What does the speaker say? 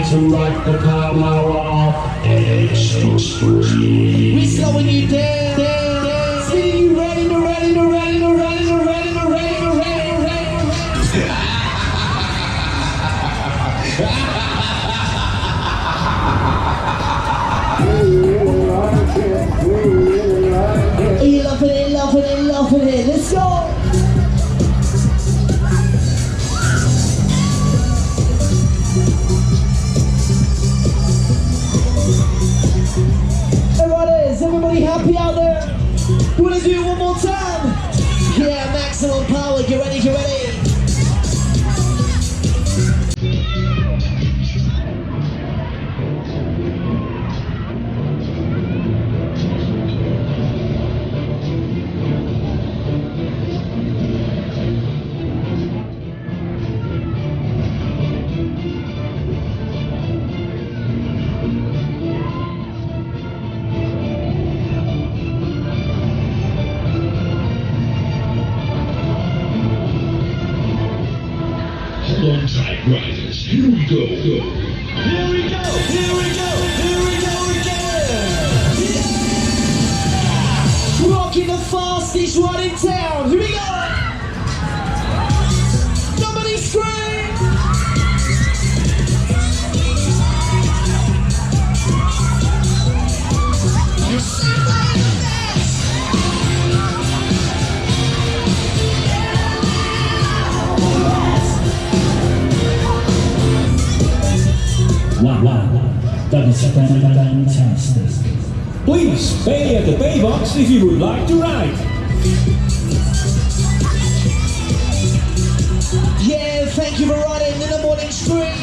To ride the power of extra speed. We slowing you down. See you ready. Are you loving it? Let's go. Everybody happy out there? You wanna do it one more time? Yeah, maximum power, get ready. Alongside riders, here we go. Here we go again. Yeah. Rocking the fastest one in town. Here we go. Somebody scream. You sound like this. Wow, that is fantastic. Please pay at the pay box if you would like to ride. Yeah, thank you for riding in the morning stream.